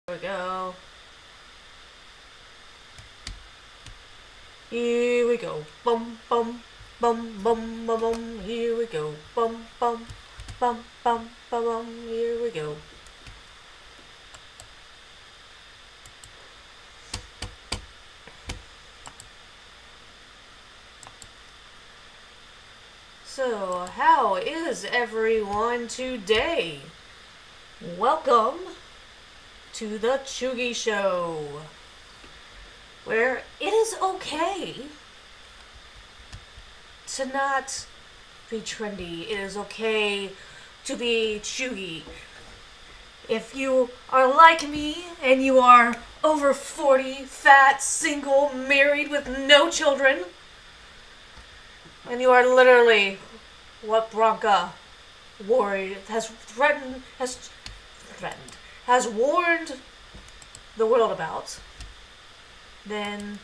Here we go. Here we go. Bum bum bum bum bum bum. Here we go. Bum bum bum bum bum bum. Here we go. So, how is everyone today? Welcome to the Chugi Show, where it is okay to not be trendy. It is okay to be Chugi. If you are like me and you are over 40, fat, single, married with no children, and you are literally what Bronca worried has warned the world about, then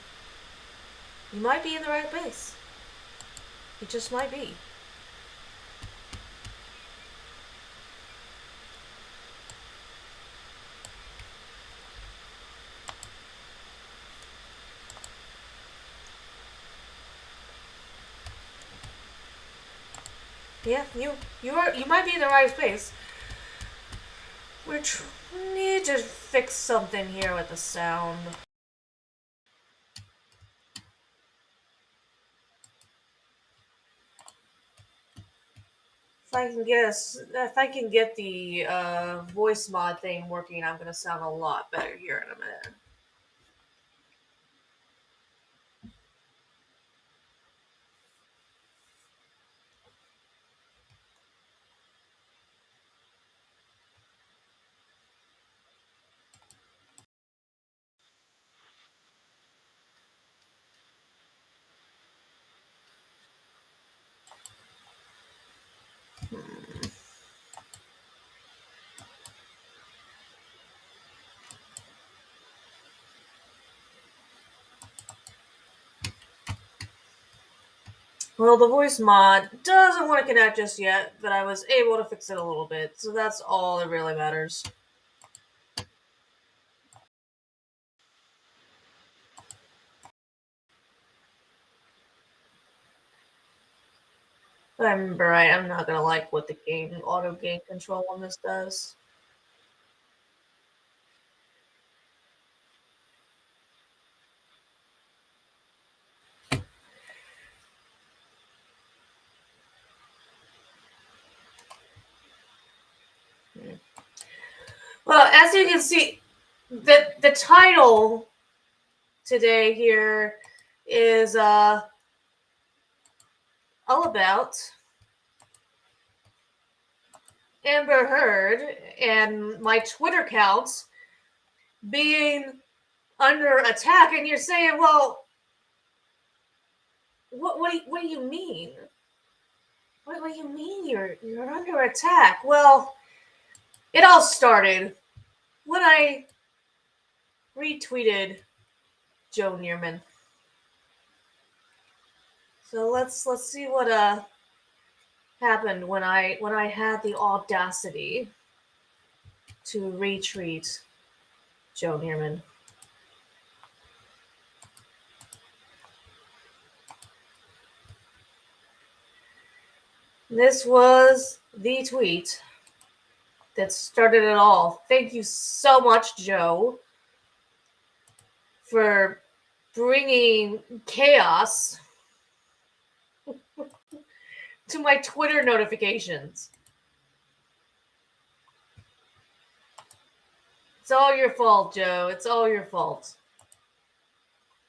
you might be in the right place. You just might be. Yeah, you might be in the right place. We need to fix something here with the sound. If I can get the voice mod thing working, I'm gonna sound a lot better here in a minute. Well, the voice mod doesn't want to connect just yet, but I was able to fix it a little bit, so that's all that really matters. I'm right. I'm not gonna like what the auto gain control on this does. Well, as you can see, the title today here is all about Amber Heard and my Twitter accounts being under attack, and you're saying, well, what do you mean? What do you mean you're under attack? Well, it all started when I retweeted Joe Neerman. So let's see what happened when I had the audacity to retweet Joe Neerman. This was the tweet that started it all. Thank you so much, Joe, for bringing chaos to my Twitter notifications. It's all your fault, Joe. It's all your fault.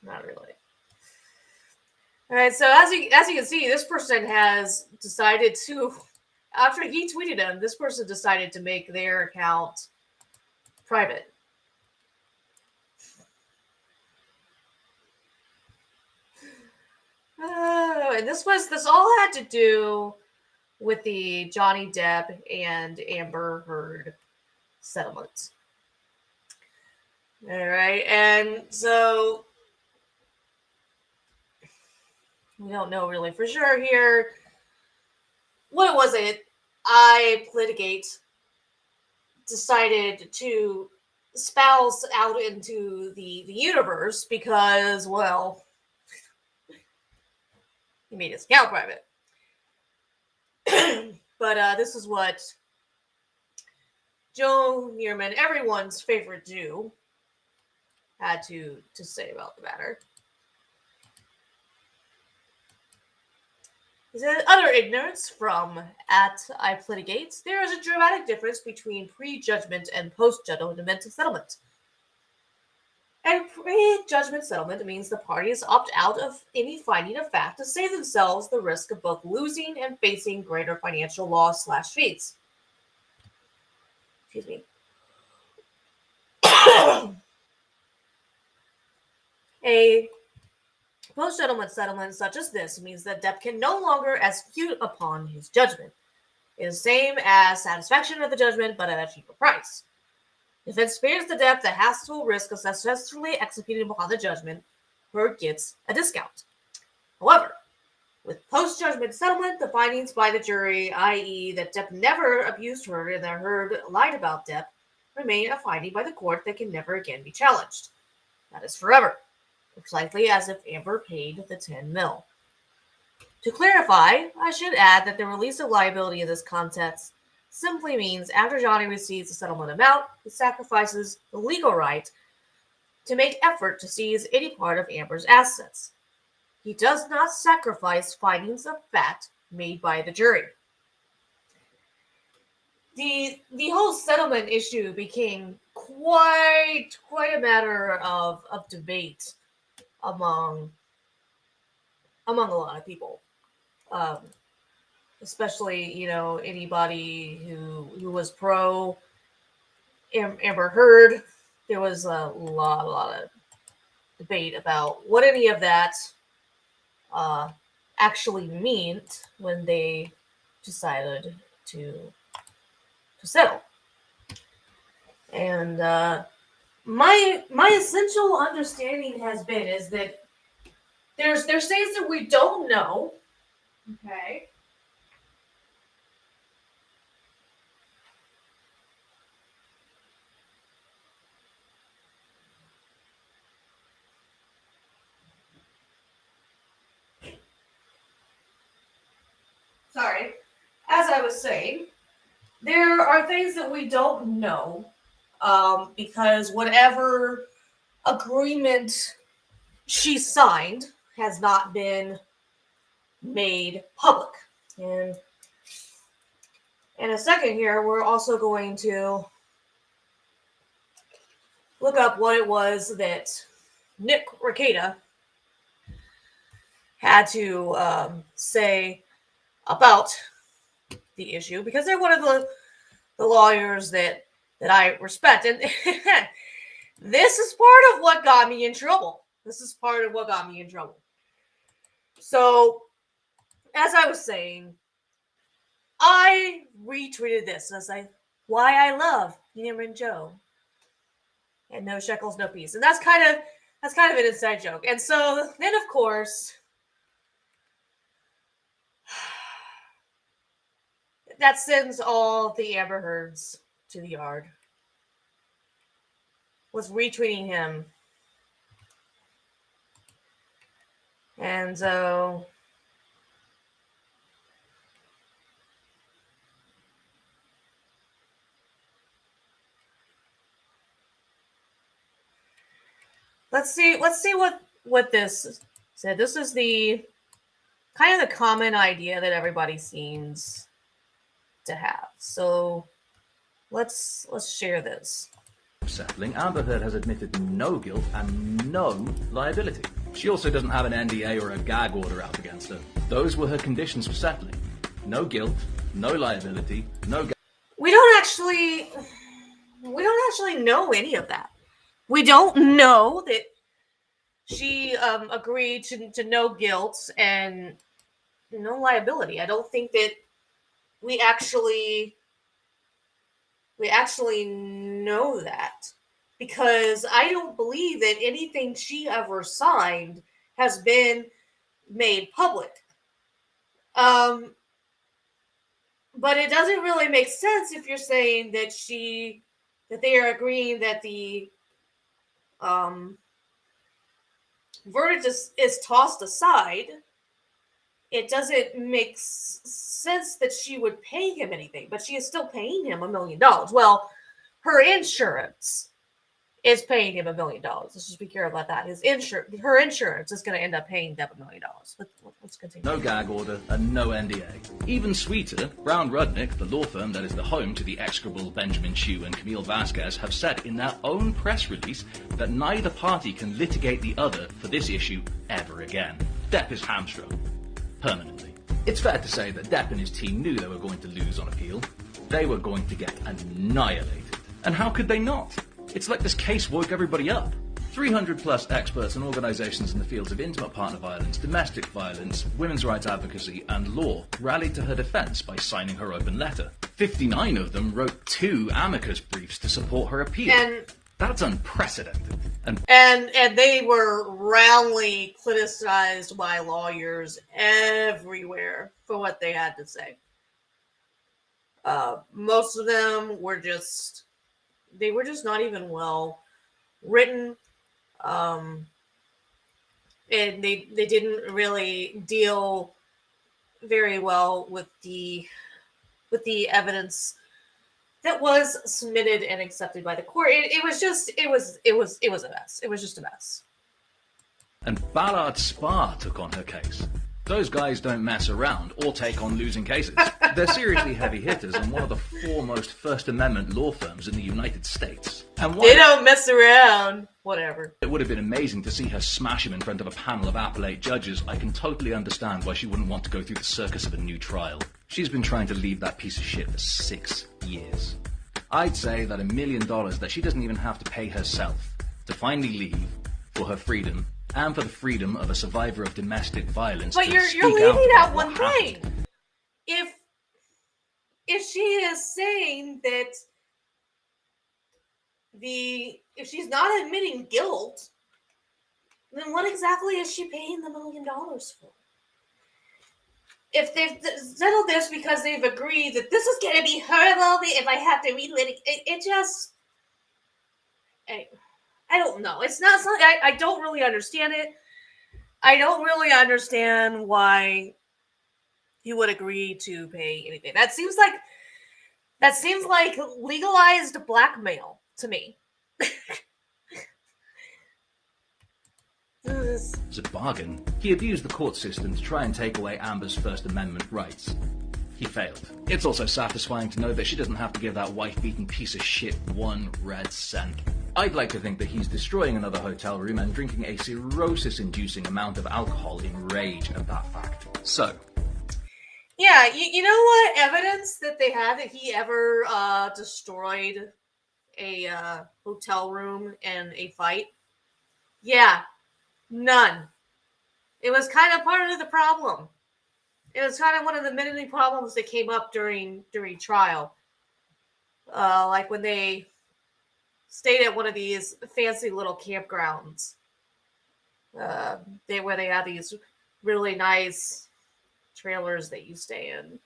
Not really. All right, so as you can see, this person has decided to, after he tweeted him, this person decided to make their account private. And this all had to do with the Johnny Depp and Amber Heard settlement. All right, and so we don't know really for sure here. What was it? I Politigate decided to spouse out into the universe because, well, he made his account private. But this is what Joe Neerman, everyone's favorite Jew, had to say about the matter. He said, utter ignorance from @IPlitigates. There is a dramatic difference between pre-judgment and post-judgment settlement. And pre-judgment settlement means the parties opt out of any finding of fact to save themselves the risk of both losing and facing greater financial loss/fees. Excuse me. A post-judgment settlement such as this means that debt can no longer execute upon his judgment. It is the same as satisfaction of the judgment, but at a cheaper price. If it spares the debt, the hassle risk of successfully executing upon the judgment, her gets a discount. However, with post-judgment settlement, the findings by the jury, i.e. that Depp never abused her and that Heard lied about Depp, remain a finding by the court that can never again be challenged. That is forever, precisely as if Amber paid the $10 million. To clarify, I should add that the release of liability in this context simply means after Johnny receives the settlement amount, he sacrifices the legal right to make effort to seize any part of Amber's assets. He does not sacrifice findings of fact made by the jury. The whole settlement issue became quite a matter of debate among a lot of people. Especially, anybody who was pro Amber Heard. There was a lot of debate about what any of that actually meant when they decided to settle. And my essential understanding has been is that there's things that we don't know. Okay. Sorry. As I was saying, there are things that we don't know because whatever agreement she signed has not been made public. And in a second here, we're also going to look up what it was that Nick Rekieta had to say about the issue, because they're one of the lawyers that I respect. And this is part of what got me in trouble. So, as I was saying, I retweeted this and I was like, why I love Neerman Joe. And no shekels, no peace. And that's kind of an inside joke. And so then, of course, that sends all the Amber Heards to the yard. Was retweeting him. And so let's see what this said. This is the kind of the common idea that everybody seems to have. So let's share this. Settling, Amber Heard has admitted no guilt and no liability. She also doesn't have an NDA or a gag order out against her. Those were her conditions for settling. No guilt, no liability, no. We don't actually know any of that. We don't know that she agreed to no guilt and no liability. I don't think that we actually know that, because I don't believe that anything she ever signed has been made public. But it doesn't really make sense if you're saying that she that they are agreeing that the verdict is tossed aside, it doesn't make sense that she would pay him anything, but she is still paying him $1 million. Well, her insurance is paying him $1 million. Let's just be careful about that. Her insurance is going to end up paying them $1 million. Let's continue. No gag order and no NDA. Even sweeter, Brown Rudnick, the law firm that is the home to the execrable Benjamin Chew and Camille Vasquez, have said in their own press release that neither party can litigate the other for this issue ever again. Depp is hamstrung. Permanently. It's fair to say that Depp and his team knew they were going to lose on appeal. They were going to get annihilated. And how could they not? It's like this case woke everybody up. 300 plus experts and organizations in the fields of intimate partner violence, domestic violence, women's rights advocacy, and law rallied to her defense by signing her open letter. 59 of them wrote 2 amicus briefs to support her appeal. And that's unprecedented. And they were roundly criticized by lawyers everywhere for what they had to say. Most of them were just not even well written. And they didn't really deal very well with the evidence that was submitted and accepted by the court. It was a mess. It was just a mess. And Ballard Spa took on her case. Those guys don't mess around or take on losing cases. They're seriously heavy hitters and one of the foremost First Amendment law firms in the United States. And they don't mess around. Whatever. It would have been amazing to see her smash him in front of a panel of appellate judges. I can totally understand why she wouldn't want to go through the circus of a new trial. She's been trying to leave that piece of shit for 6 years. I'd say that $1 million that she doesn't even have to pay herself to finally leave for her freedom and for the freedom of a survivor of domestic violence. But you're leaving out one thing. If she is saying that if she's not admitting guilt, then what exactly is she paying the $1 million for? If they've settled this because they've agreed that this is going to be horrible if I have to relitigate, it just... I don't know. It's not something... I don't really understand it. I don't really understand why you would agree to pay anything. That seems like legalized blackmail to me. As a bargain, he abused the court system to try and take away Amber's First Amendment rights. He failed. It's also satisfying to know that she doesn't have to give that wife-beaten piece of shit 1 red cent. I'd like to think that he's destroying another hotel room and drinking a cirrhosis-inducing amount of alcohol in rage at that fact. So... yeah, you know what evidence that they had that he ever destroyed a hotel room in a fight? Yeah, none. It was kind of part of the problem. It was kind of one of the many problems that came up during trial. Like when they stayed at one of these fancy little campgrounds. Where they have these really nice trailers that you stay in.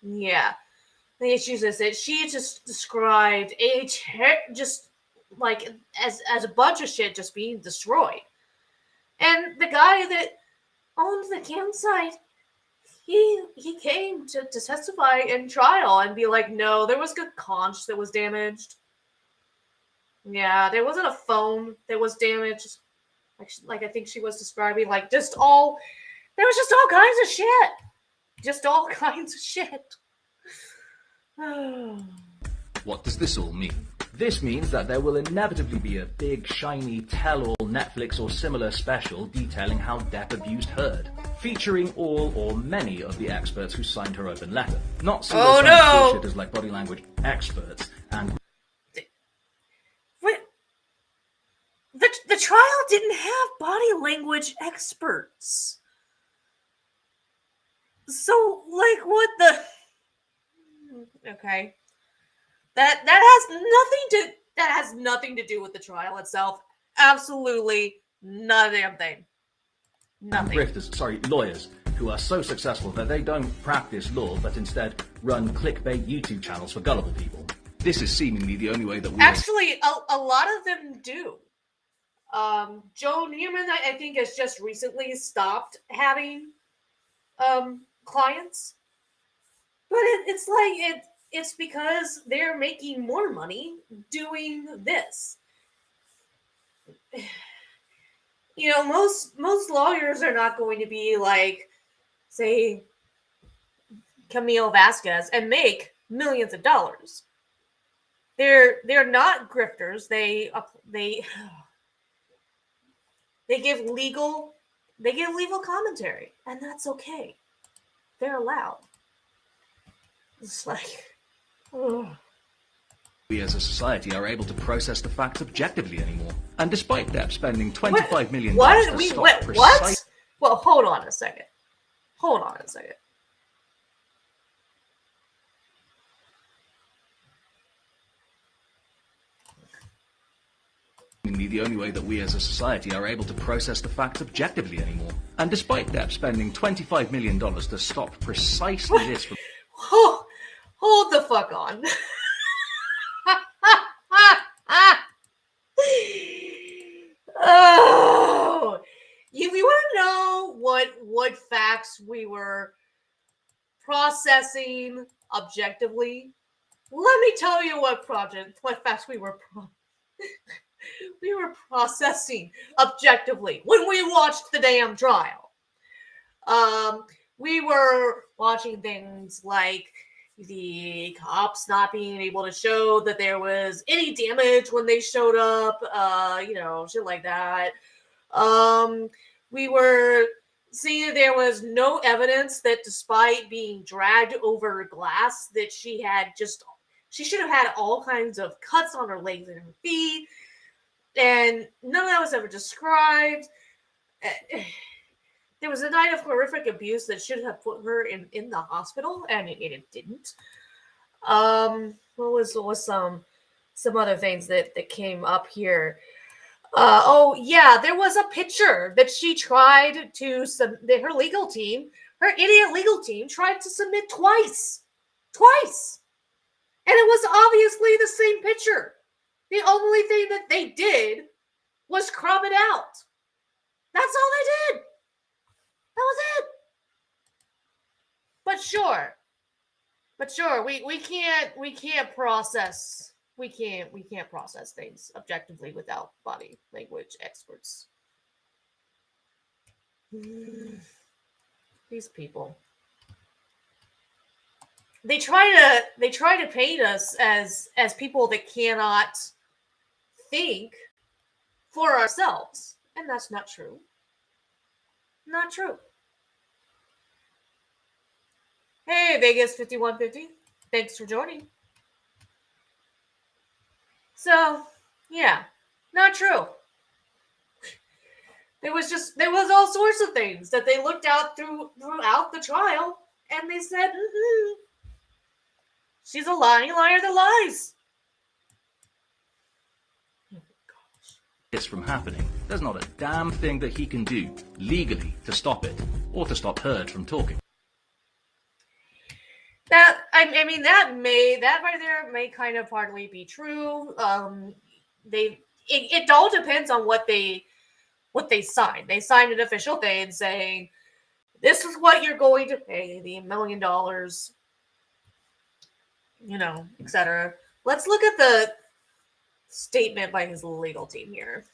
Yeah. The issues is that she just described just like as a bunch of shit just being destroyed. And the guy that owned the campsite, he came to testify in trial and be like, no, there was good conch that was damaged. Yeah, there wasn't a phone that was damaged. Like I think she was describing, like there was just all kinds of shit. Just all kinds of shit. What does this all mean? This means that there will inevitably be a big, shiny, tell-all Netflix or similar special detailing how Depp abused Heard, featuring all or many of the experts who signed her open letter. Not single bullshitters like body language experts and... The trial didn't have body language experts. So, like, what the... Okay. That has nothing to do with the trial itself. Absolutely not a damn thing. Nothing. Lawyers who are so successful that they don't practice law but instead run clickbait YouTube channels for gullible people. This is seemingly the only way that we... Actually, a lot of them do. Joe Neiman, I think, has just recently stopped having clients. But it's because they're making more money doing this. You know, most lawyers are not going to be like, say, Camille Vasquez and make millions of dollars. They're not grifters. They give legal commentary, and that's okay. They're allowed. It's like, ugh. We as a society are able to process the facts objectively anymore. And despite Depp spending $25 million to stop precise... What? Well, hold on a second. The only way that we as a society are able to process the facts objectively anymore. And despite Depp spending $25 million to stop precisely this from... Hold the fuck on. Oh, you want to know what facts we were processing objectively? Let me tell you what facts we were processing objectively when we watched the damn trial. We were watching things like the cops not being able to show that there was any damage when they showed up, shit like that. We were seeing that there was no evidence that despite being dragged over glass that she should have had all kinds of cuts on her legs and her feet, and none of that was ever described. There was a night of horrific abuse that should have put her in the hospital, and it didn't. What was some other things that came up here? There was a picture that she tried to submit. Her idiot legal team tried to submit twice, and it was obviously the same picture. The only thing that they did was crop it out. That's all they did. That was it. But sure, we can't process things objectively without body language experts. These people. They try to paint us as people that cannot think for ourselves, and that's not true. Not true. Hey, Vegas 5150. Thanks for joining. So, yeah, not true. There was all sorts of things that they looked out throughout the trial, and they said, she's a lying liar that lies. This from happening. There's not a damn thing that he can do legally to stop it, or to stop Heard from talking. That right there may kind of partly be true. It all depends on what they signed. They signed an official thing saying, "This is what you're going to pay, the $1 million, etc." Let's look at the statement by his legal team here.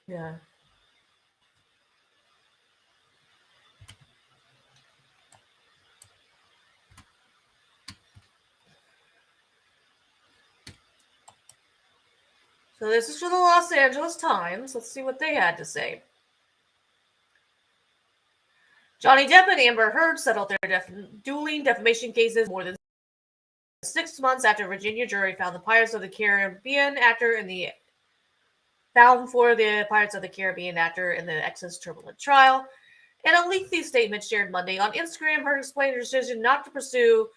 Yeah. So this is for the Los Angeles Times. Let's see what they had to say. Johnny Depp and Amber Heard settled their dueling defamation cases more than 6 months after a Virginia jury found the Pirates of the Caribbean actor in the Ex's turbulent trial. In a lengthy statement shared Monday on Instagram, Heard explained her decision not to pursue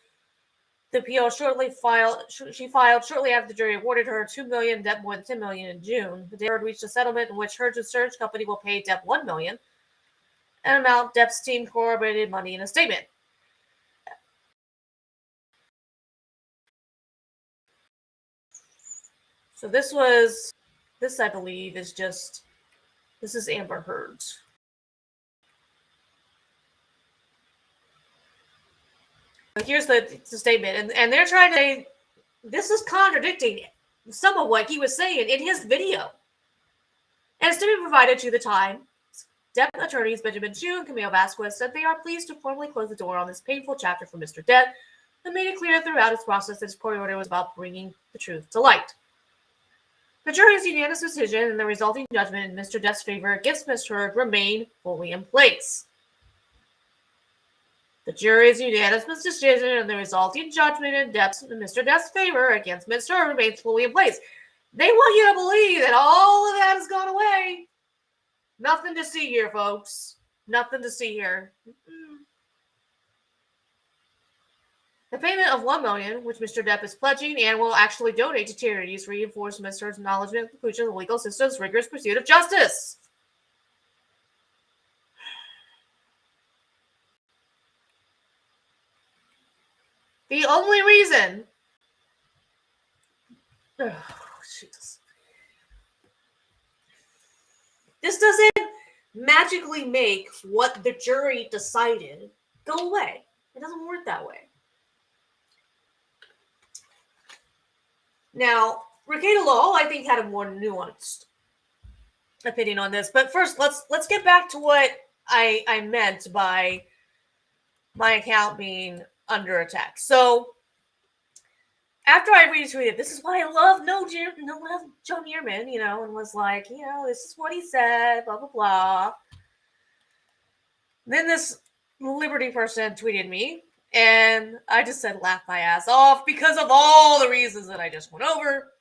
the appeal she filed shortly after the jury awarded her $2 million, Depp more than $10 million in June. The Depp reached a settlement in which her insurance company will pay Depp $1 million, an amount Depp's team corroborated Monday in a statement. So this I believe is this is Amber Heard's. Here's the statement, and they're trying to say this is contradicting some of what he was saying in his video. And it's to be provided to the Times. Depp attorneys Benjamin Chu and Camille Vasquez said they are pleased to formally close the door on this painful chapter for Mr. Depp, and made it clear throughout its process that his court order was about bringing the truth to light. The jury's unanimous decision and the resulting judgment in Mr. Depp's favor against Ms. Heard remain fully in place. The jury's unanimous decision and the resulting judgment in Mr. Depp's favor against Ms. Heard remains fully in place. They want you to believe that all of that has gone away. Nothing to see here, folks. Nothing to see here. The payment of $1 million, which Mr. Depp is pledging and will actually donate to charities, reinforce Ms. Heard's acknowledgement of the conclusion of the legal system's rigorous pursuit of justice. The only reason... Oh, Jesus. This doesn't magically make what the jury decided go away. It doesn't work that way. Now, Rekieta Law, I think, had a more nuanced opinion on this. But first, let's get back to what I meant by my account being under attack. So, after I retweeted, this is why I love Joe Mearman, and was like, this is what he said, blah, blah, blah. Then this Liberty person tweeted me, and I just said, laugh my ass off because of all the reasons that I just went over.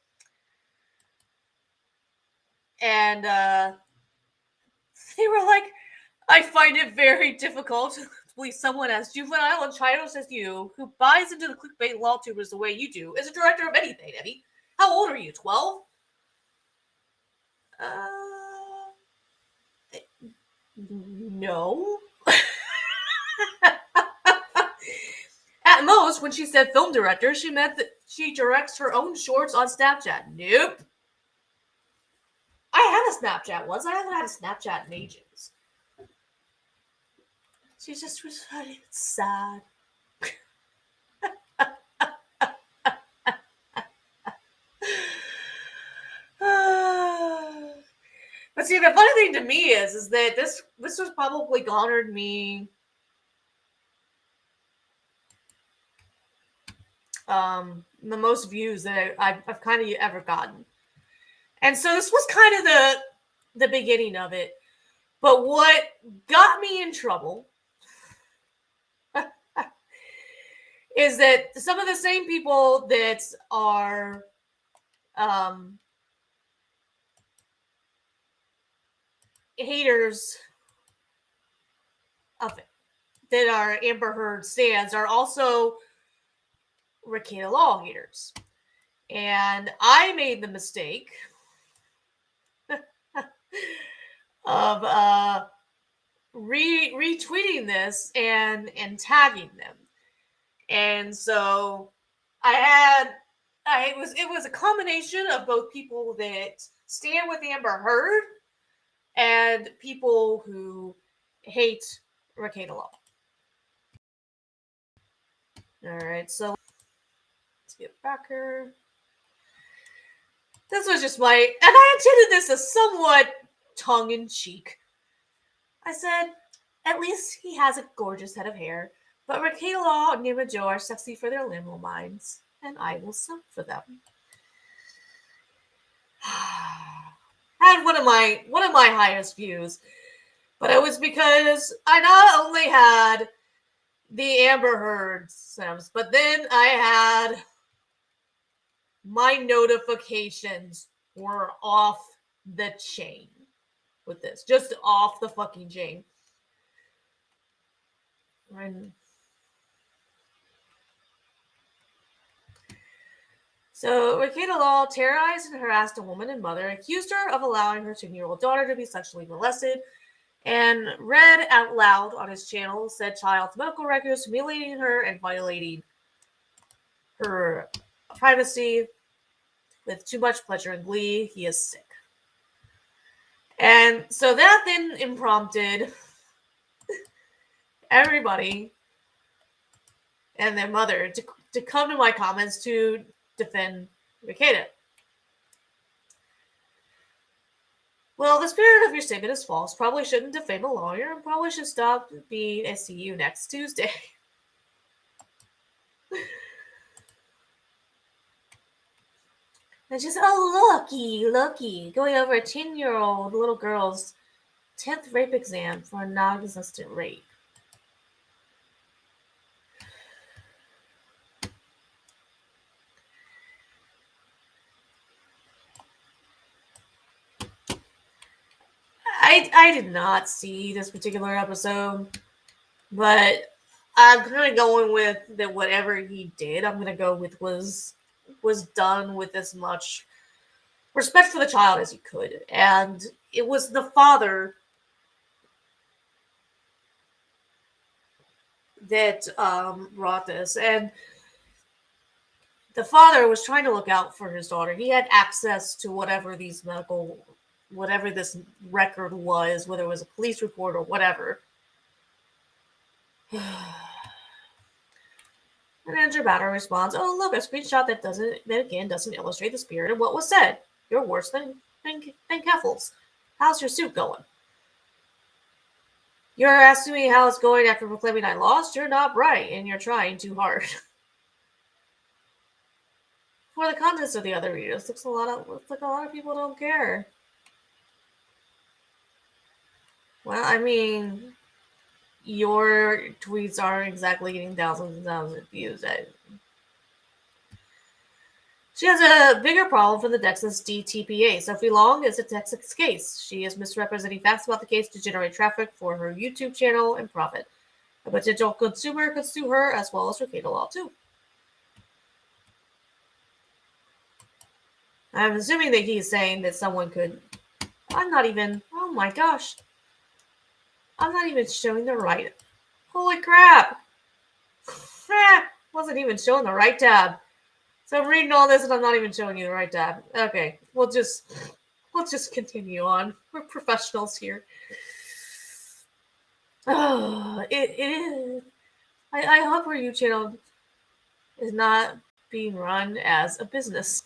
And they were like, I find it very difficult to believe someone as juvenile and childish as you, who buys into the clickbait law tubers the way you do, is a director of anything, Eddie. How old are you, 12? No. At most, when she said film director, she meant that she directs her own shorts on Snapchat. Nope. I had a Snapchat once. I haven't had a Snapchat in ages. She just was funny. It's sad. But see, the funny thing to me is that this was probably garnered me the most views that I've kind of ever gotten. And so this was kind of the beginning of it. But what got me in trouble is that some of the same people that are haters of it, that are Amber Heard stands, are also Rekieta Law haters. And I made the mistake of retweeting this and tagging them. And so it was a combination of both people that stand with Amber Heard and people who hate Rekieta Law. All right, so let's get back here. This was just and I intended this as somewhat tongue-in-cheek. I said, at least he has a gorgeous head of hair, but Rekieta Law and Nima Joe are sexy for their liminal minds, and I will sub for them. I had one of my highest views, but it was because I not only had the Amber Heard sims, but then I had my notifications were off the chain with this. Just off the fucking chain. And So, Ricada Law terrorized and harassed a woman and mother, accused her of allowing her 10-year-old daughter to be sexually molested, and read out loud on his channel said child's medical records, humiliating her and violating her privacy with too much pleasure and glee. He is sick. And so that then prompted everybody and their mother to come to my comments to defend Ricada. Well, the spirit of your statement is false. Probably shouldn't defame a lawyer and probably should stop being a see you next Tuesday. And just, oh, looky, going over a 10-year-old little girl's 10th rape exam for a non-existent rape. I did not see this particular episode, but I'm kind of going with that whatever he did, I'm going to go with was done with as much respect for the child as he could. And it was the father that brought this. And the father was trying to look out for his daughter. He had access to whatever this record was, whether it was a police report or whatever. And Andrew Batter responds, "Oh, look, a screenshot that doesn't illustrate the spirit of what was said. You're worse than Keffels. How's your suit going? You're asking me how it's going after proclaiming I lost? You're not bright, and you're trying too hard." For the contents of the other videos, looks like a lot of people don't care. Well, I mean, your tweets aren't exactly getting thousands and thousands of views. She has a bigger problem from the Texas DTPA. Sophie Long is a Texas case. She is misrepresenting facts about the case to generate traffic for her YouTube channel and profit. A potential consumer could sue her as well as Ricada Law too. I'm assuming that he's saying that someone could... oh my gosh. I'm not even showing the right... Holy crap! Wasn't even showing the right tab. So I'm reading all this and I'm not even showing you the right tab. Okay, let's just continue on. We're professionals here. Oh, it is. I hope our YouTube channel is not being run as a business.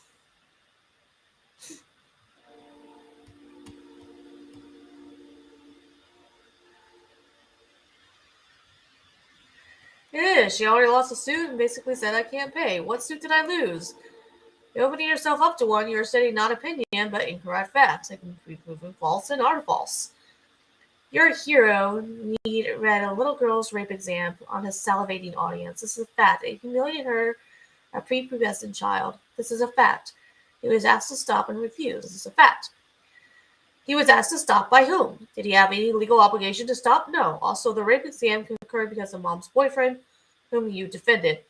It is. She already lost a suit and basically said I can't pay. What suit did I lose? You're opening yourself up to one. You're stating not opinion, but incorrect facts. They can be proven false and are false. Your hero read a little girl's rape exam on his salivating audience. This is a fact. It humiliated her, a prepubescent child. This is a fact. He was asked to stop and refused. This is a fact. He was asked to stop by whom? Did he have any legal obligation to stop? No. Also, the rape exam occurred because of mom's boyfriend, whom you defended.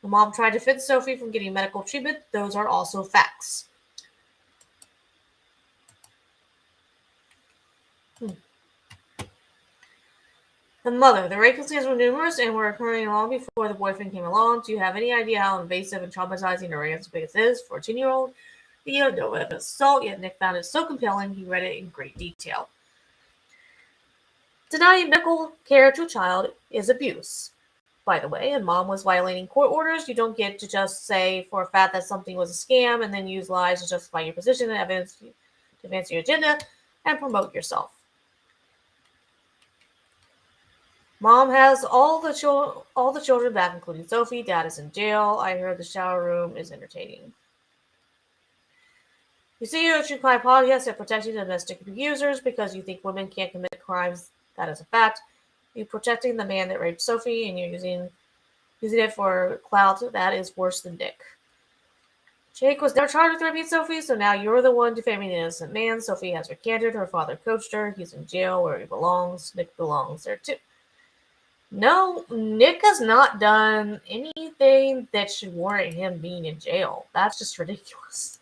The mom tried to defend Sophie from getting medical treatment. Those are also facts. The mother. The rape exams were numerous and were occurring long before the boyfriend came along. Do you have any idea how invasive and traumatizing a rape exam is for a 10-year-old? You know of assault, yet Nick found it so compelling he read it in great detail. Denying medical care to a child is abuse, by the way, and mom was violating court orders. You don't get to just say for a fact that something was a scam and then use lies to justify your position and evidence to advance your agenda and promote yourself. Mom has all the children back, including Sophie. Dad is in jail. I heard the shower room is entertaining. You see your True Crime podcast at protecting domestic abusers because you think women can't commit crimes. That is a fact. You're protecting the man that raped Sophie and you're using it for clout. That is worse than Dick. Jake was never charged with raping Sophie, so now you're the one defaming the innocent man. Sophie has recanted. Her father coached her. He's in jail where he belongs. Nick belongs there too. No, Nick has not done anything that should warrant him being in jail. That's just ridiculous.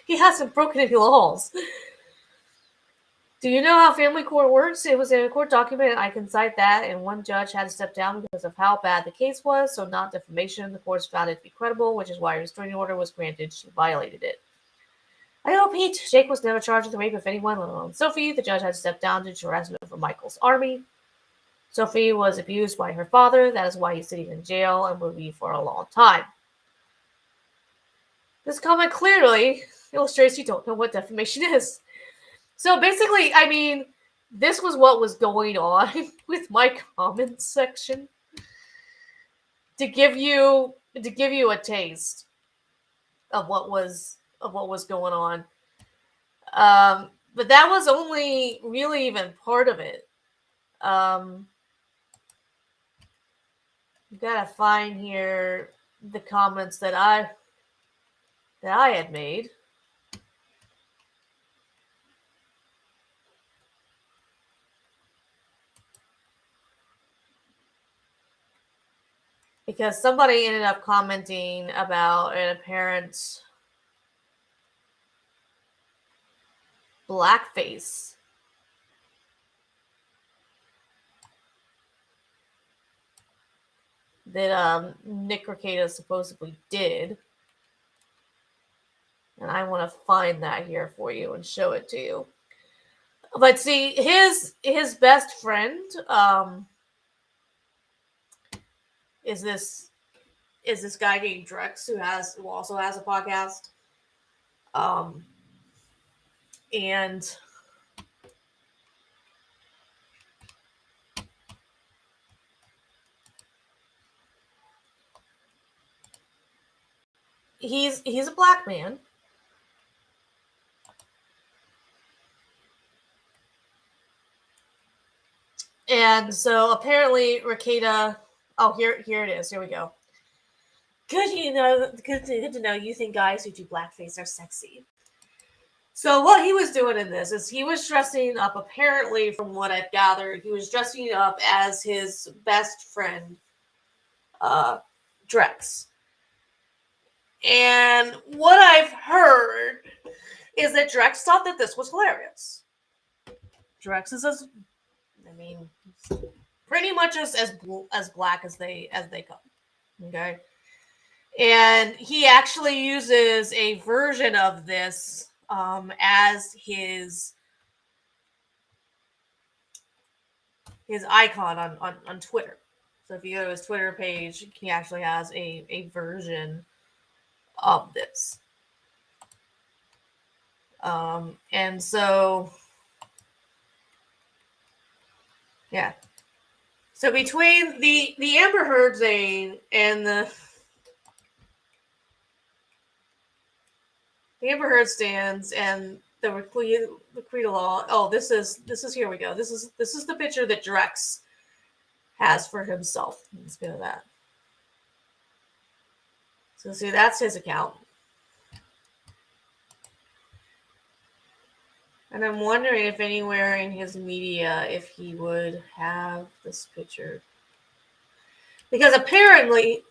He hasn't broken any laws. Do you know how family court works? It was in a court document. I can cite that, and one judge had to step down because of how bad the case was, so not defamation. The courts found it to be credible, which is why a restraining order was granted. She violated it. I know, Pete. Jake was never charged with the rape of anyone, let alone Sophie. The judge had to step down due to harassment from Michael's army. Sophie was abused by her father. That is why he's sitting in jail and will be for a long time. This comment clearly illustrates you don't know what defamation is. So basically, I mean, this was what was going on with my comments section to give you a taste of what was going on. But that was only really even part of it. You gotta find here the comments that I had made. Because somebody ended up commenting about an apparent blackface that Nick Rekieta supposedly did. And I want to find that here for you and show it to you. But see, his best friend is this guy named Drex who also has a podcast. And he's a black man. And so apparently Rekieta, here it is. Here we go. Good to know you think guys who do blackface are sexy. So what he was doing in this is he was dressing up, apparently from what I've gathered, he was dressing up as his best friend, Drex. And what I've heard is that Drex thought that this was hilarious. Drex is pretty much as black as they come. Okay. And he actually uses a version of this as his icon on Twitter. So if you go to his Twitter page, he actually has a version of this. And so, yeah. So between the Amber Heard thing and the Amber Heard stands and the Rekieta law. Oh, this is here we go. This is the picture that Drex has for himself. Let's go to that. So see, that's his account. And I'm wondering if anywhere in his media, if he would have this picture. Because apparently,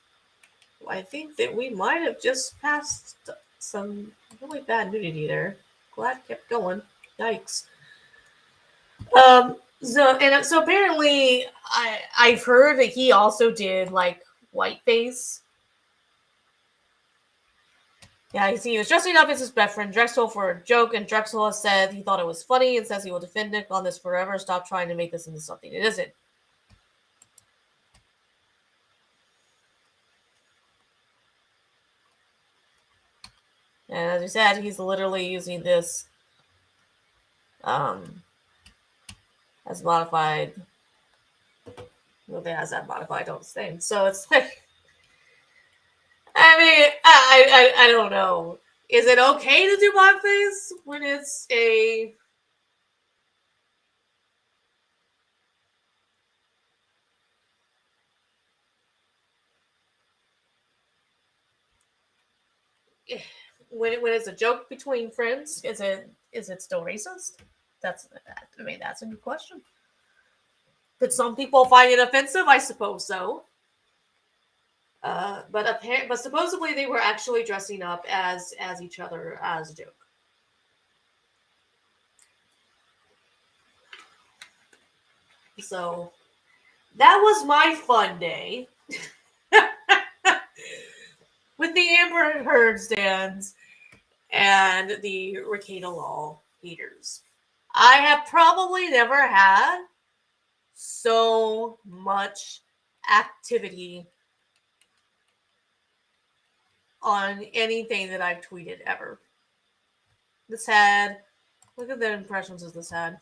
I think that we might have just passed some really bad nudity there. Glad it kept going. Yikes. So apparently, I've heard that he also did like whiteface. Yeah, you see, he was dressing up as his best friend Drexel for a joke, and Drexel has said he thought it was funny and says he will defend Nick on this forever. Stop trying to make this into something it isn't. And as we said, he's literally using this as modified. Well, it has that modified on his thing. So it's like, I mean, I don't know. Is it okay to do blackface when it's a when it's a joke between friends? Is it still racist? That's a good question. Did some people find it offensive? I suppose so. But supposedly they were actually dressing up as each other as a joke. So that was my fun day with the Amber Heard stands and the Ricada Law haters. I have probably never had so much activity on anything that I've tweeted ever. This had, look at the impressions of this had.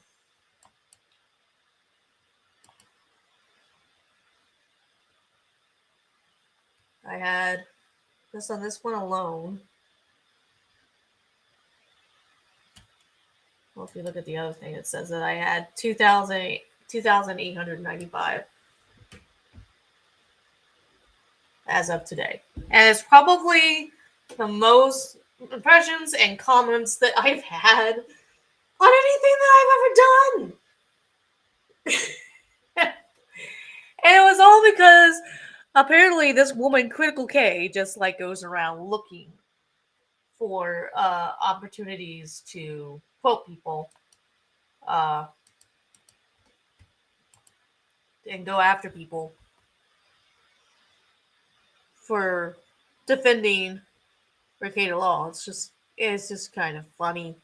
I had this on this one alone. Well, if you look at the other thing, it says that I had 2,895 as of today. And it's probably the most impressions and comments that I've had on anything that I've ever done. And it was all because apparently this woman, Critical K, just like goes around looking for opportunities to quote people and go after people for defending Ricada Law. It's just kind of funny.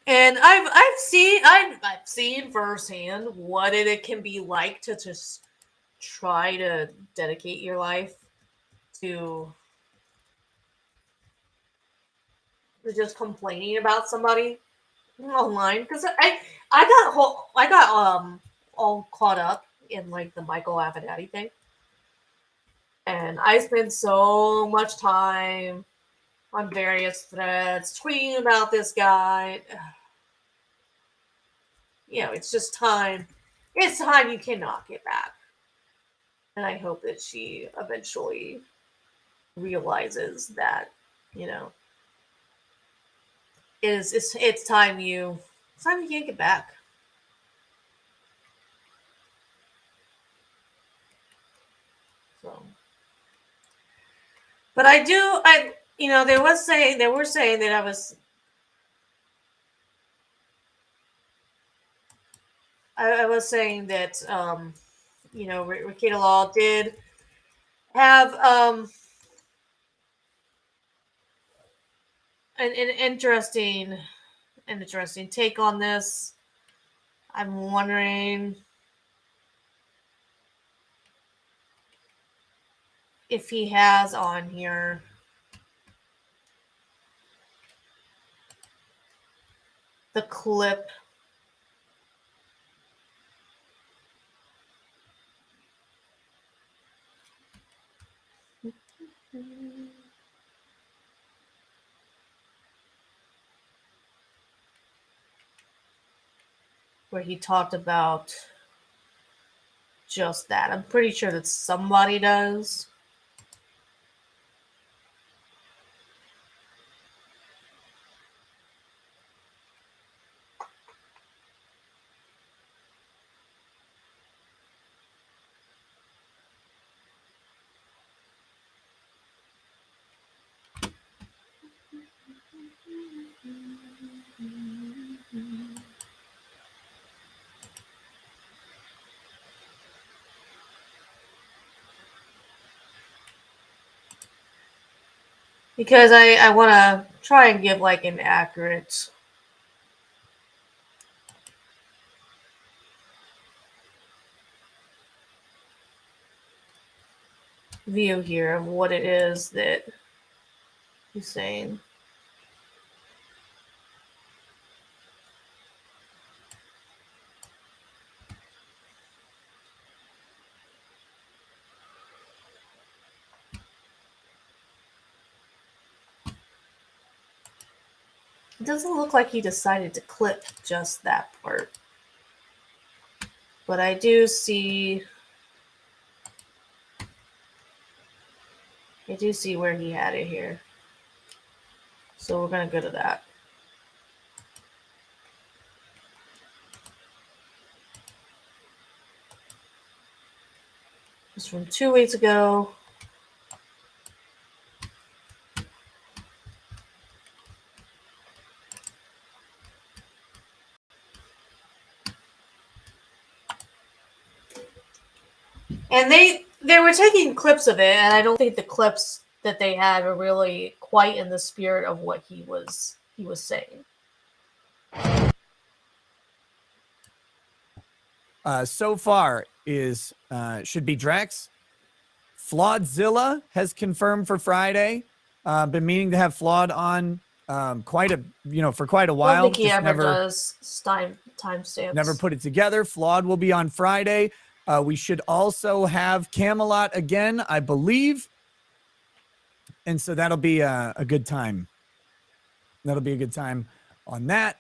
And I've seen firsthand what it can be like to just try to dedicate your life to just complaining about somebody online, because I got all caught up in like the Michael Avenatti thing, and I spent so much time on various threads tweeting about this guy. You know, it's just time. It's time you cannot get back. And I hope that she eventually realizes that, you know, it's time you can't get back. So, but they were saying that I was saying that Ricada Law did have an interesting take on this. I'm wondering if he has on here the clip where he talked about just that. I'm pretty sure that somebody does. Because I want to try and give like an accurate view here of what it is that he's saying. It doesn't look like he decided to clip just that part. But I do see where he had it here. So we're going to go to that. It's from 2 weeks ago. And they were taking clips of it, and I don't think the clips that they had were really quite in the spirit of what he was saying. So far is should be Drex. Flawedzilla has confirmed for Friday. Been meaning to have Flawed on for quite a while. I don't think he just ever does timestamps. Never put it together. Flawed will be on Friday. We should also have Camelot again, I believe. And so that'll be a good time. That'll be a good time on that.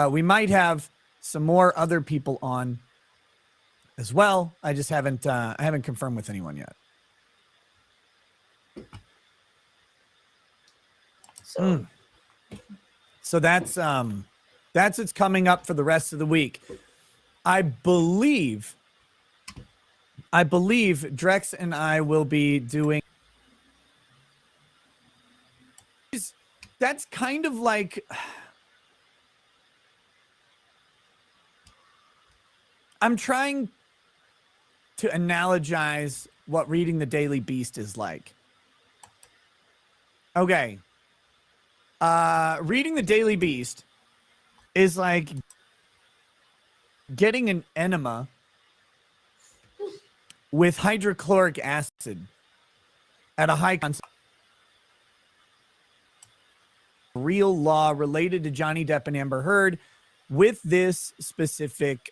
We might have some more other people on as well. I just haven't confirmed with anyone yet. So that's what's coming up for the rest of the week. I believe Drex and I will be doing. That's kind of like. I'm trying to analogize what reading the Daily Beast is like. Okay. Reading the Daily Beast is like getting an enema with hydrochloric acid at a high concentration. Real law related to Johnny Depp and Amber Heard with this specific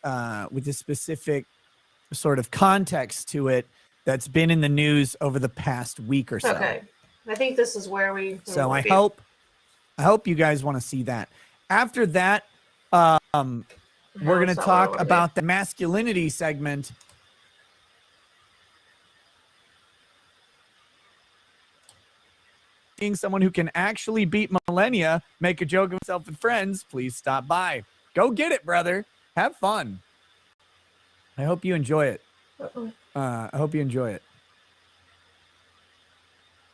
sort of context to it that's been in the news over the past week or so. Okay. I think this is where we. So I hope you guys want to see that. After that, we're going to talk about the masculinity segment. Being someone who can actually beat millennia, make a joke of himself and friends, please stop by. Go get it, brother. Have fun. I hope you enjoy it. I hope you enjoy it.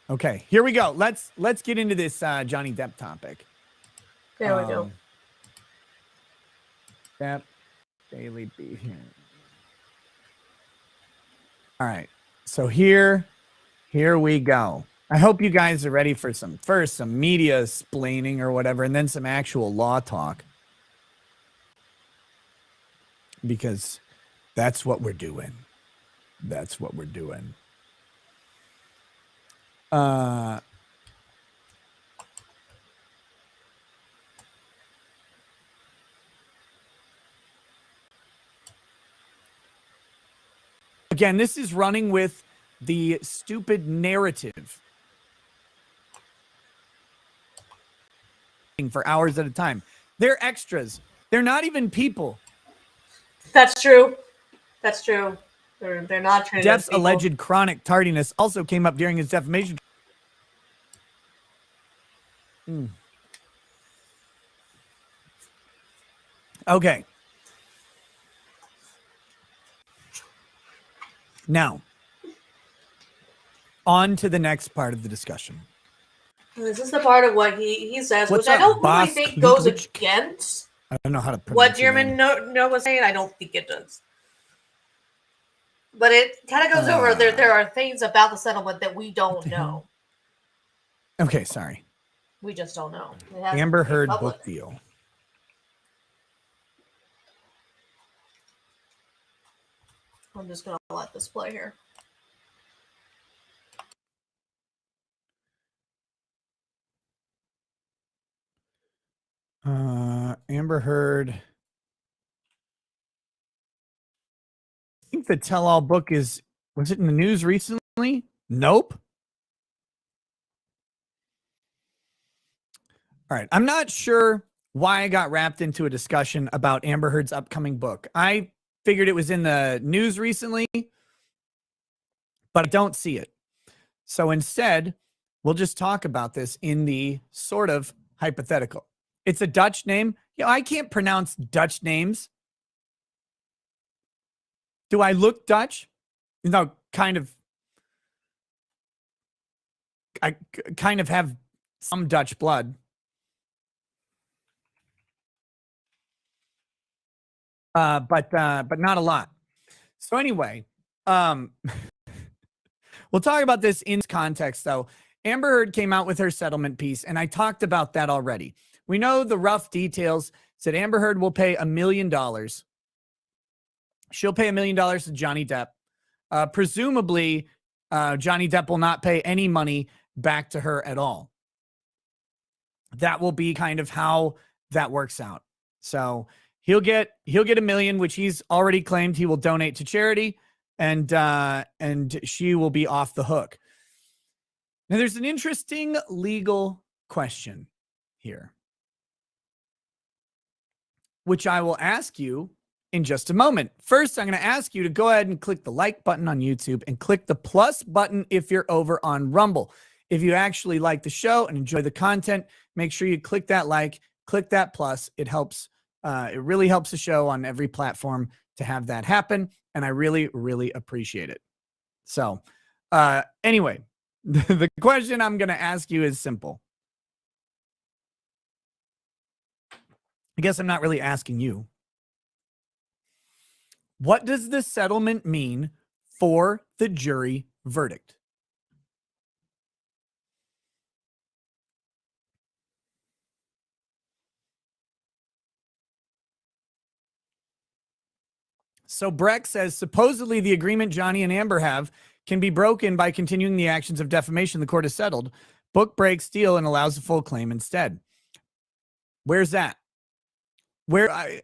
Okay, here we go. Let's get into this Johnny Depp topic. There we go. Depp, Daily Beast. All right, so here we go. I hope you guys are ready for some media splaining or whatever, and then some actual law talk. Because that's what we're doing. That's what we're doing. Again, this is running with the stupid narrative for hours at a time. They're extras. They're not even people. That's true. That's true. They're not trained. Depp's alleged chronic tardiness also came up during his defamation. Okay. Now, on to the next part of the discussion. This is the part of what he says, What's which I up, don't boss? really think goes against I don't know how to pronounce what German no was saying. I don't think it does. But it kind of goes over. There are things about the settlement that we don't know. Okay, sorry. We just don't know. Amber Heard book deal. I'm just going to let this play here. Amber Heard. I think the tell-all book was it in the news recently? Nope. All right. I'm not sure why I got wrapped into a discussion about Amber Heard's upcoming book. I figured it was in the news recently, but I don't see it. So instead, we'll just talk about this in the sort of hypothetical. It's a Dutch name. Yeah, I can't pronounce Dutch names. Do I look Dutch? No, I kind of have some Dutch blood. But not a lot. So anyway, we'll talk about this in context, though. Amber Heard came out with her settlement piece, and I talked about that already. We know the rough details. Said Amber Heard will pay $1 million. She'll pay $1 million to Johnny Depp. Presumably, Johnny Depp will not pay any money back to her at all. That will be kind of how that works out. So he'll get $1 million, which he's already claimed he will donate to charity, and she will be off the hook. Now, there's an interesting legal question here, which I will ask you in just a moment. First, I'm going to ask you to go ahead and click the like button on YouTube and click the plus button if you're over on Rumble. If you actually like the show and enjoy the content, make sure you click that like, click that plus. It helps. It really helps the show on every platform to have that happen, and I really, really appreciate it. So, anyway, the question I'm going to ask you is simple. I guess I'm not really asking you. What does the settlement mean for the jury verdict? So Breck says, supposedly the agreement Johnny and Amber have can be broken by continuing the actions of defamation the court has settled. Book breaks deal and allows a full claim instead. Where's that? Where I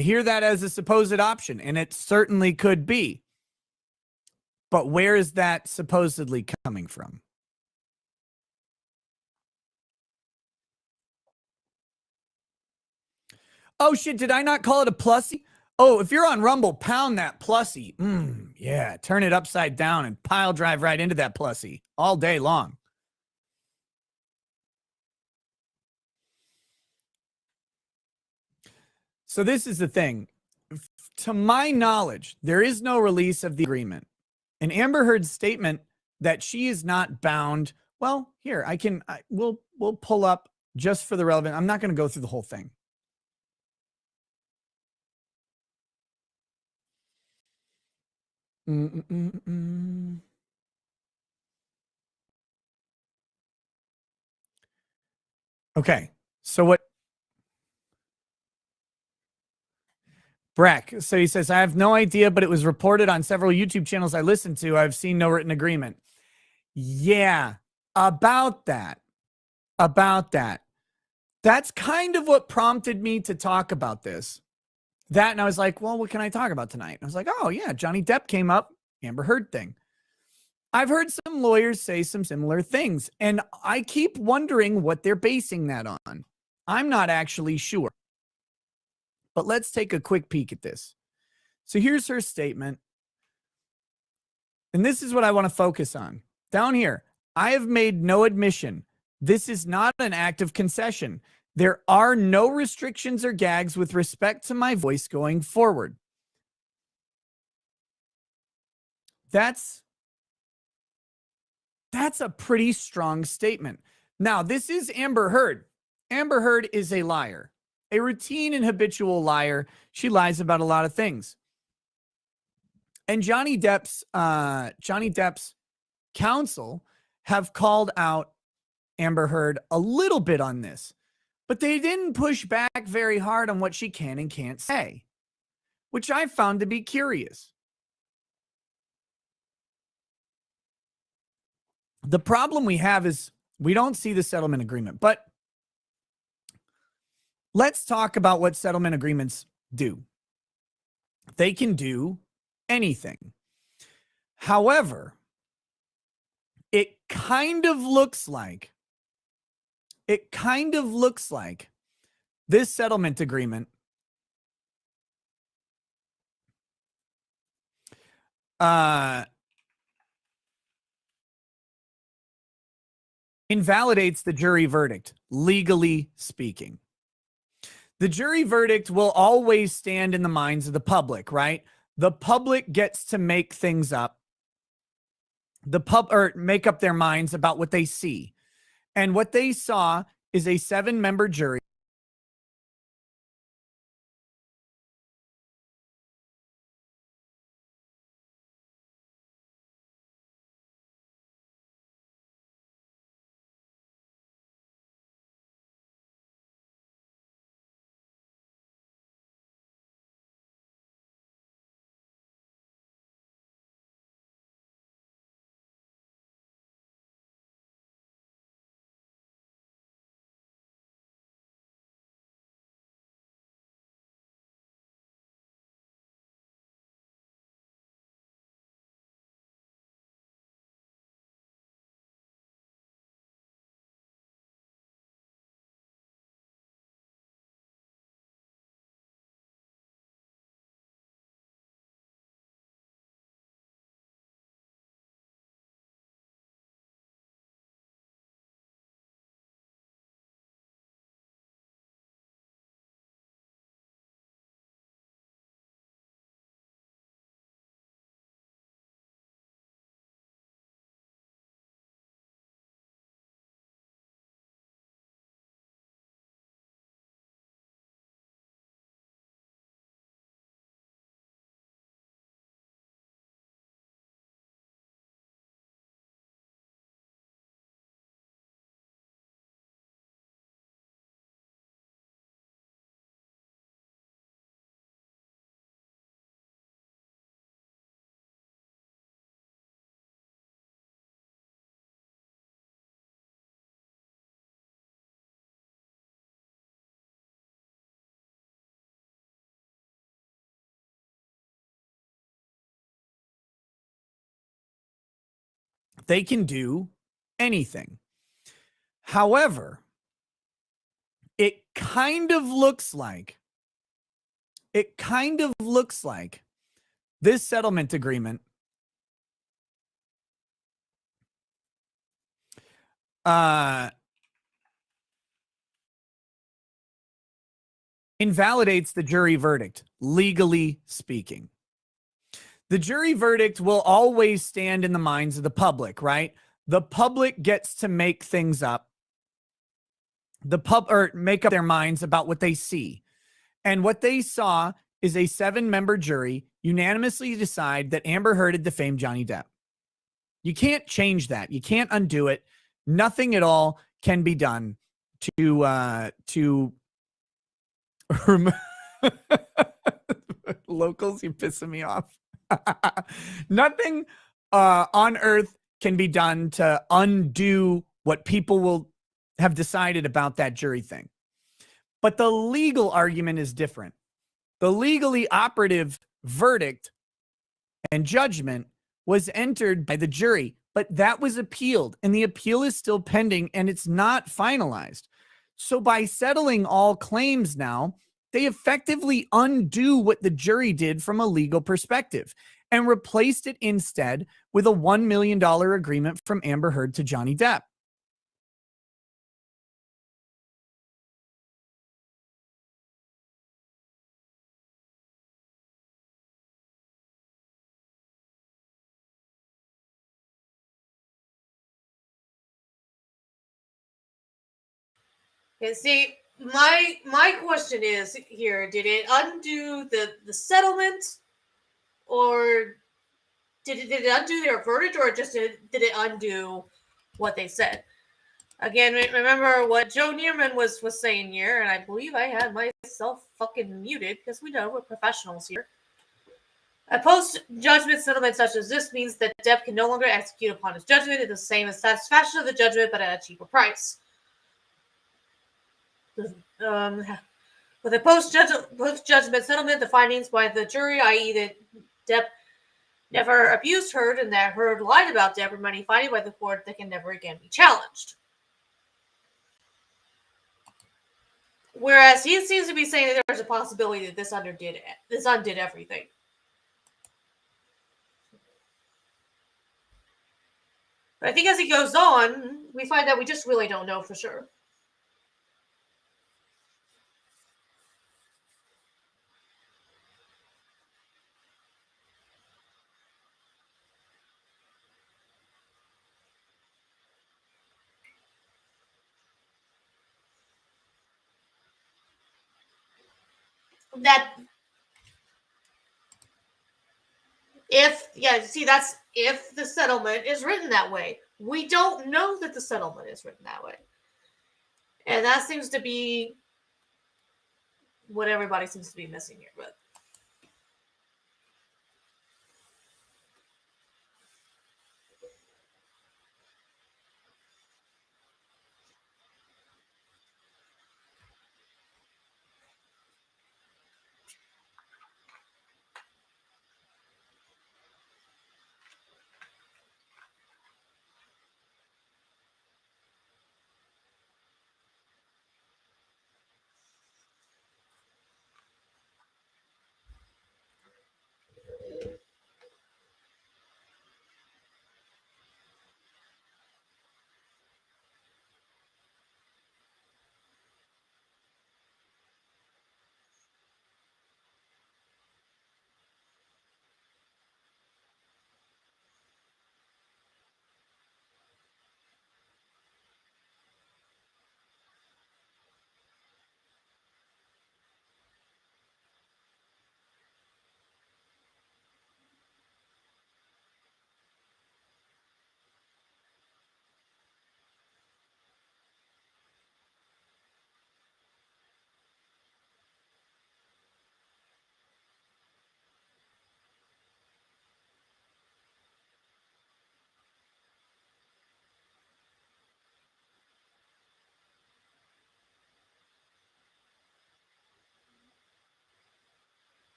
hear that as a supposed option, and it certainly could be. But where is that supposedly coming from? Oh, shit, did I not call it a plussy? Oh, if you're on Rumble, pound that plussy. Yeah, turn it upside down and pile drive right into that plussy all day long. So this is the thing. To my knowledge, there is no release of the agreement. And Amber Heard's statement that she is not bound. Well, here, we'll pull up just for the relevant. I'm not going to go through the whole thing. Okay, so what? Breck, so he says, I have no idea, but it was reported on several YouTube channels I listened to. I've seen no written agreement. Yeah, about that. That's kind of what prompted me to talk about this. That, and I was like, well, what can I talk about tonight? And I was like, oh, yeah, Johnny Depp came up, Amber Heard thing. I've heard some lawyers say some similar things, and I keep wondering what they're basing that on. I'm not actually sure. But let's take a quick peek at this. So here's her statement. And this is what I want to focus on. Down here, I have made no admission. This is not an act of concession. There are no restrictions or gags with respect to my voice going forward. That's a pretty strong statement. Now, this is Amber Heard. Amber Heard is a liar. A routine and habitual liar. She lies about a lot of things. And Johnny Depp's counsel have called out Amber Heard a little bit on this, but they didn't push back very hard on what she can and can't say, which I found to be curious. The problem we have is we don't see the settlement agreement, but let's talk about what settlement agreements do. They can do anything. However, it kind of looks like this settlement agreement invalidates the jury verdict, legally speaking. The jury verdict will always stand in the minds of the public, right? The public gets to make things up. Make up their minds about what they see. And what they saw is a 7-member jury. They can do anything. However, it kind of looks like this settlement agreement invalidates the jury verdict, legally speaking. The jury verdict will always stand in the minds of the public, right? The public gets to make things up. Make up their minds about what they see. And what they saw is a 7-member jury unanimously decide that Amber Heard had defamed Johnny Depp. You can't change that. You can't undo it. Nothing at all can be done to locals, you're pissing me off. Nothing on earth can be done to undo what people will have decided about that jury thing. But the legal argument is different. The legally operative verdict and judgment was entered by the jury, but that was appealed, and the appeal is still pending, and it's not finalized. So by settling all claims now, they effectively undo what the jury did from a legal perspective and replaced it instead with a $1 million agreement from Amber Heard to Johnny Depp. And see, my question is here: did it undo the settlement, or did it undo their verdict, or just did it undo what they said? Again, remember what Joe Neerman was saying here, and I believe I had myself fucking muted because we know we're professionals here. A post-judgment settlement such as this means that Depp can no longer execute upon his judgment in the same satisfaction of the judgment, but at a cheaper price. With a post-judgment settlement, the findings by the jury, i.e. that Depp never abused Heard and that Heard lied about Depp, are money finding by the court that can never again be challenged. Whereas he seems to be saying that there's a possibility that this undid everything. But I think as he goes on, we find that we just really don't know for sure. that that's if the settlement is written that way. We don't know that the settlement is written that way. And that seems to be what everybody seems to be missing here. But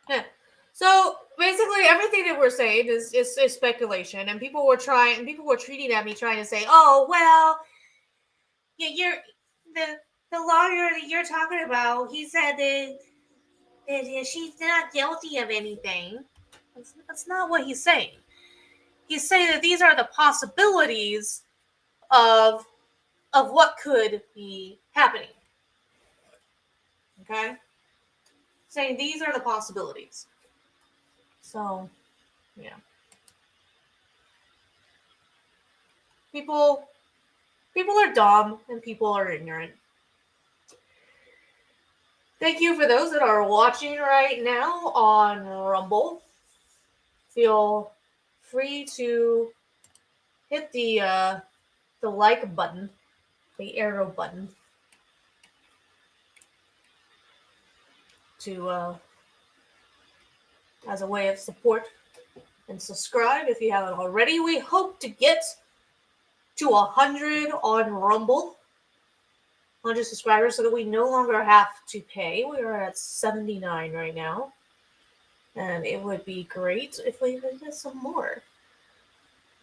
yeah. So basically, everything that we're saying is speculation, and people were treating at me trying to say, "Oh, well, you're the lawyer that you're talking about. He said that she's not guilty of anything." That's not what he's saying. He's saying that these are the possibilities of what could be happening. Okay, saying these are the possibilities. So, yeah, people are dumb and people are ignorant. Thank you for those that are watching right now on Rumble. Feel free to hit the like button, the arrow button, to as a way of support, and subscribe if you haven't already. We hope to get to 100 on Rumble, 100 subscribers, so that we no longer have to pay. We are at 79 right now, and it would be great if we could get some more.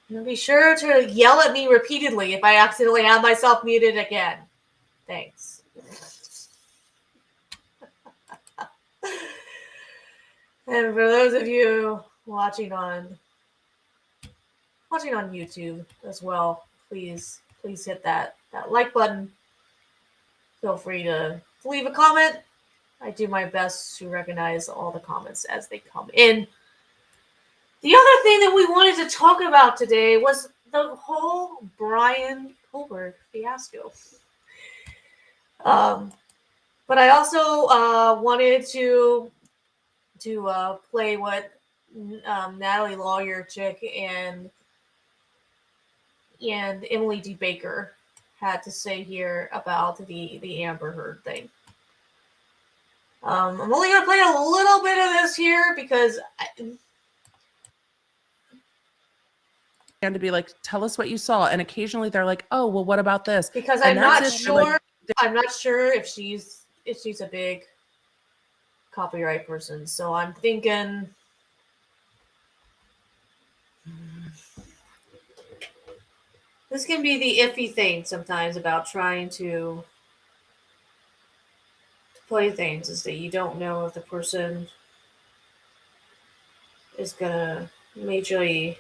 And be sure to yell at me repeatedly if I accidentally have myself muted again. Thanks. And for those of you watching on YouTube as well, please hit that like button. Feel free to leave a comment. I do my best to recognize all the comments as they come in. The other thing that we wanted to talk about today was the whole Bryan Kohberger fiasco. But I also wanted to play what Natalie Lawyer Chick and Emily D. Baker had to say here about the Amber Heard thing. I'm only going to play a little bit of this here because and to be like, tell us what you saw. And occasionally they're like, oh, well, what about this? Because and I'm not it. sure. Like, I'm not sure if she's a big copyright person. So I'm thinking. This can be the iffy thing sometimes about trying to play things, is that you don't know if the person is gonna majorly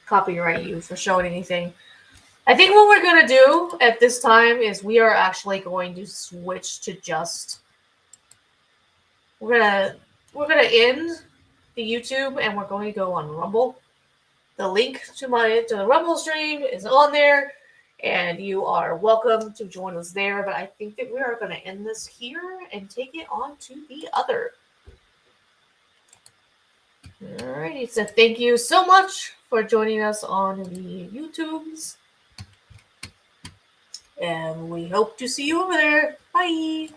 copyright you for showing anything. I think what we're gonna do at this time is we are actually going to switch to just we're gonna end the YouTube and we're going to go on Rumble. The link to the Rumble stream is on there, and you are welcome to join us there. But I think that we are going to end this here and take it on to the other. Alrighty, so thank you so much for joining us on the YouTubes, and we hope to see you over there. Bye.